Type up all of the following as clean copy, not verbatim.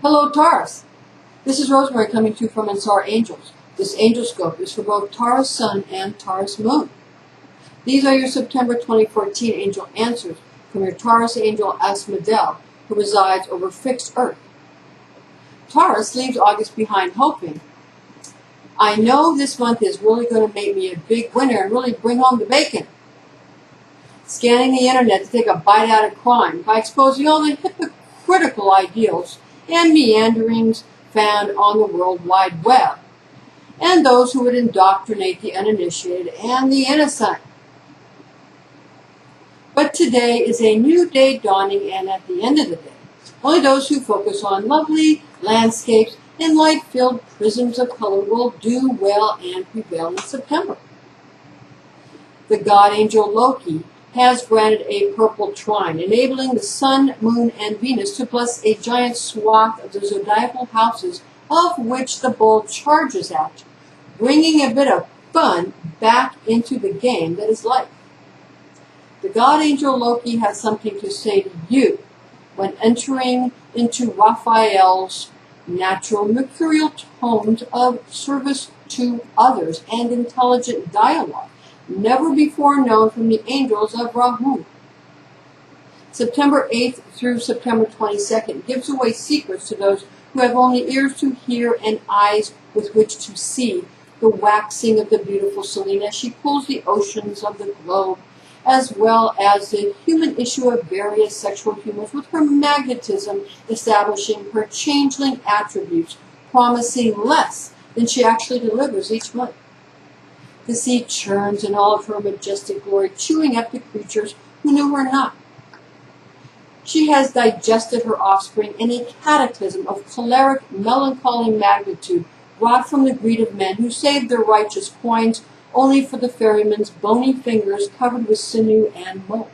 Hello, Taurus. This is Rosemary coming to you from ENQUIRE Angels. This angel scope is for both Taurus Sun and Taurus Moon. These are your September 2014 angel answers from your Taurus angel Asmodel, who resides over fixed Earth. Taurus leaves August behind hoping, I know this month is really going to make me a big winner and really bring home the bacon. Scanning the internet to take a bite out of crime by exposing all the hypocritical ideals and meanderings found on the World Wide Web, and those who would indoctrinate the uninitiated and the innocent. But today is a new day dawning, and at the end of the day, only those who focus on lovely landscapes and light-filled prisms of color will do well and prevail in September. The god angel Loki has granted a purple trine, enabling the Sun, Moon, and Venus to bless a giant swath of the zodiacal houses of which the bull charges at, bringing a bit of fun back into the game that is life. The god angel Loki has something to say to you when entering into Raphael's natural mercurial tones of service to others and intelligent dialogue, never before known from the angels of Rahu. September 8th through September 22nd gives away secrets to those who have only ears to hear and eyes with which to see the waxing of the beautiful Selene as she pulls the oceans of the globe, as well as the human issue of various sexual humors, with her magnetism establishing her changeling attributes, promising less than she actually delivers each month. The sea churns in all of her majestic glory, chewing up the creatures who knew her not. She has digested her offspring in a cataclysm of choleric, melancholy magnitude, brought from the greed of men who saved their righteous coins only for the ferryman's bony fingers covered with sinew and mold.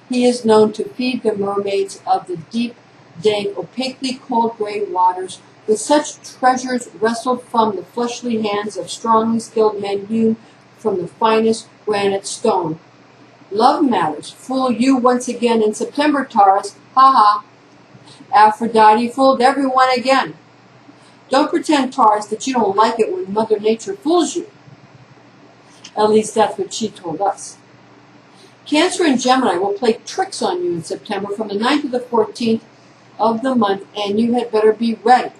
He is known to feed the mermaids of the deep, dank, opaquely cold gray waters with such treasures wrestled from the fleshly hands of strongly skilled men hewn from the finest granite stone. Love matters fool you once again in September, Taurus. Ha ha. Aphrodite fooled everyone again. Don't pretend, Taurus, that you don't like it when Mother Nature fools you. At least that's what she told us. Cancer and Gemini will play tricks on you in September from the 9th to the 14th of the month, and you had better be ready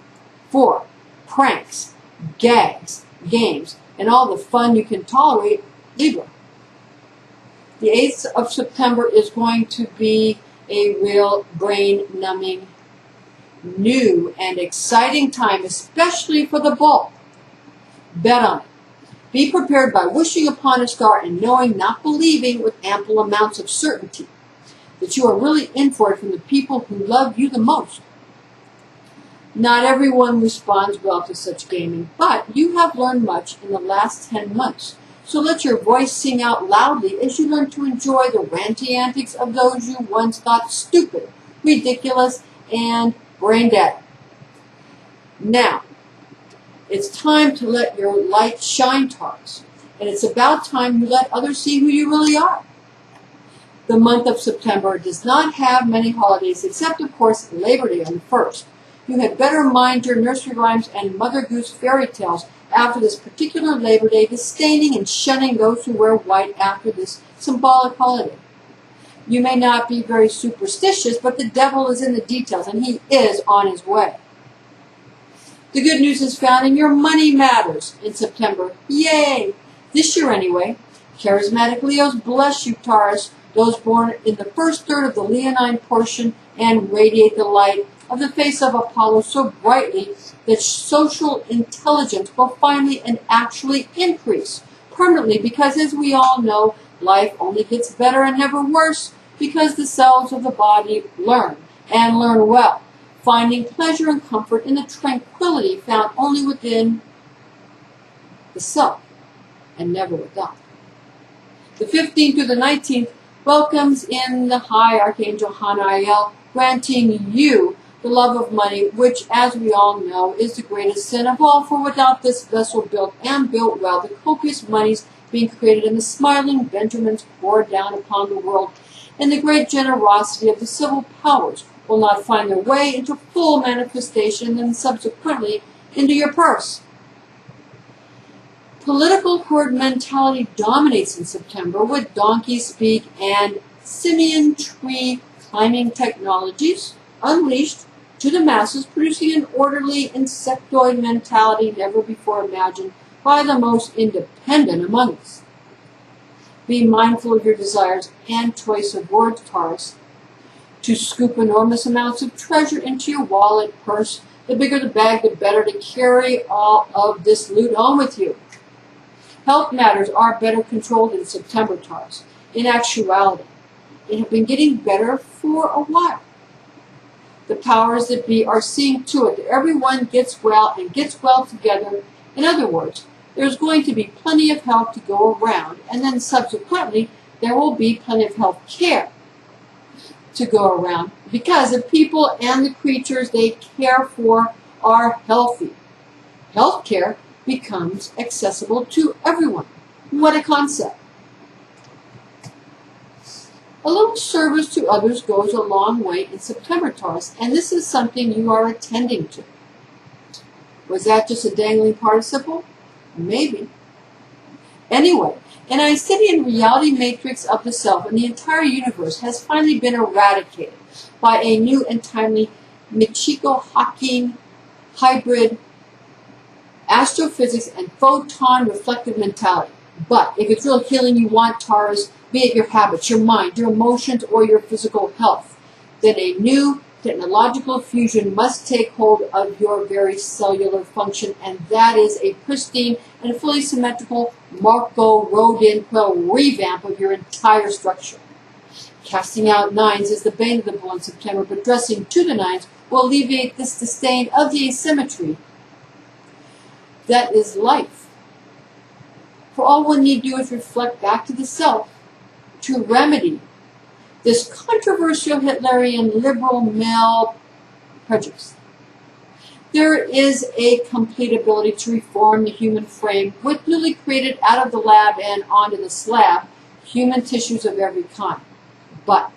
for pranks, gags, games, and all the fun you can tolerate, Libra. The 8th of September is going to be a real brain-numbing, new, and exciting time, especially for the bull. Bet on it. Be prepared by wishing upon a star and knowing, not believing, with ample amounts of certainty, that you are really in for it from the people who love you the most. Not everyone responds well to such gaming, but you have learned much in the last 10 months. So let your voice sing out loudly as you learn to enjoy the ranty antics of those you once thought stupid, ridiculous, and brain dead. Now, it's time to let your light shine, Taurus, and it's about time you let others see who you really are. The month of September does not have many holidays, except, of course, Labor Day on the 1st. You had better mind your nursery rhymes and Mother Goose fairy tales after this particular Labor Day, disdaining and shunning those who wear white after this symbolic holiday. You may not be very superstitious, but the devil is in the details, and he is on his way. The good news is found in your money matters in September. Yay! This year anyway. Charismatic Leos bless you, Taurus, those born in the first third of the Leonine portion, and radiate the light of the face of Apollo so brightly that social intelligence will finally and actually increase permanently, because, as we all know, life only gets better and never worse because the cells of the body learn, and learn well, finding pleasure and comfort in the tranquility found only within the self and never without. The 15th through the 19th welcomes in the high Archangel Hanael, granting you the love of money, which, as we all know, is the greatest sin of all, for without this vessel built and built well, the copious monies being created and the smiling Benjamins poured down upon the world, and the great generosity of the civil powers will not find their way into full manifestation and subsequently into your purse. Political herd mentality dominates in September with donkey speak and simian tree climbing technologies unleashed to the masses, producing an orderly insectoid mentality never before imagined by the most independent among us. Be mindful of your desires and choice of words, Taurus. To scoop enormous amounts of treasure into your wallet, purse, the bigger the bag, the better to carry all of this loot home with you. Health matters are better controlled in September, Taurus. In actuality, it has been getting better for a while. The powers that be are seeing to it that everyone gets well and gets well together. In other words, there's going to be plenty of health to go around, and then subsequently there will be plenty of health care to go around because the people and the creatures they care for are healthy. Health care becomes accessible to everyone. What a concept. A little service to others goes a long way in September, Taurus, and this is something you are attending to. Was that just a dangling participle? Maybe. Anyway, an Einsteinian reality matrix of the self and the entire universe has finally been eradicated by a new and timely Michiko-Hawking hybrid astrophysics and photon reflective mentality. But if it's real healing you want, Taurus, be it your habits, your mind, your emotions, or your physical health, then a new technological fusion must take hold of your very cellular function, and that is a pristine and fully symmetrical Marco Rodin revamp of your entire structure. Casting out nines is the bane of the bull in September, but dressing to the nines will alleviate this disdain of the asymmetry that is life. For all one need do is reflect back to the self to remedy this controversial Hitlerian liberal male prejudice. There is a complete ability to reform the human frame with newly created out of the lab and onto the slab human tissues of every kind. But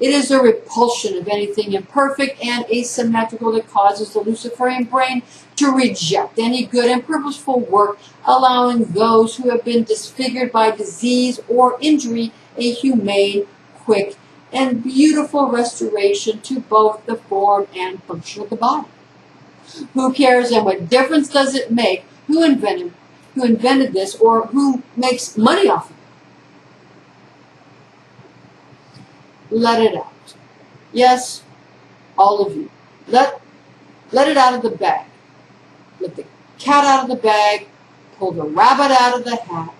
it is the repulsion of anything imperfect and asymmetrical that causes the Luciferian brain to reject any good and purposeful work, allowing those who have been disfigured by disease or injury a humane, quick, and beautiful restoration to both the form and function of the body. Who cares and what difference does it make who invented this or who makes money off of it? Let it out. Yes, all of you. Let it out of the bag. Let the cat out of the bag, pull the rabbit out of the hat,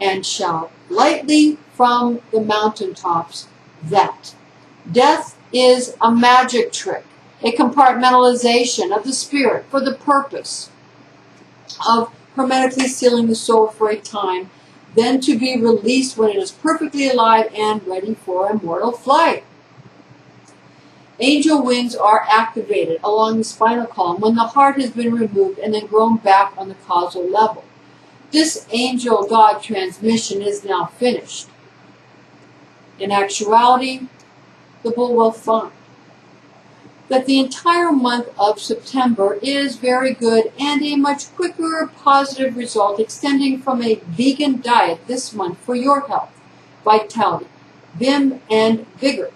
and shout lightly from the mountaintops that death is a magic trick, a compartmentalization of the spirit for the purpose of hermetically sealing the soul for a time, then to be released when it is perfectly alive and ready for immortal flight. Angel wings are activated along the spinal column when the heart has been removed and then grown back on the causal level. This angel God transmission is now finished. In actuality, the bull will find that the entire month of September is very good and a much quicker positive result extending from a vegan diet this month for your health, vitality, vim, and vigor.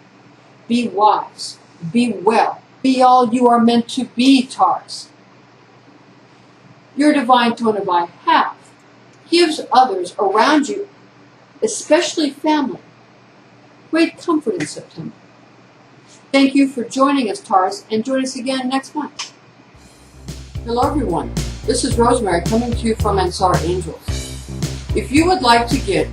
Be wise, be well, be all you are meant to be, Taurus. Your divine tone of I have gives others around you, especially family, great comfort in September. Thank you for joining us, Taurus, and join us again next month. Hello, everyone. This is Rosemary coming to you from Ansar Angels. If you would like to get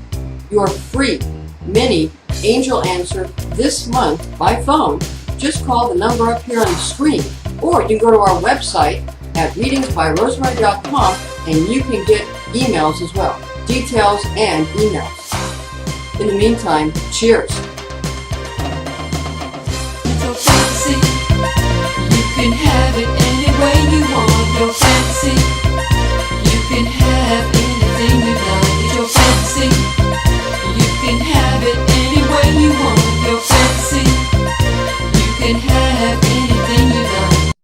your free mini angel answer this month by phone, just call the number up here on the screen, or you can go to our website at readingsbyrosemary.com and you can get emails as well, details and emails. In the meantime, cheers.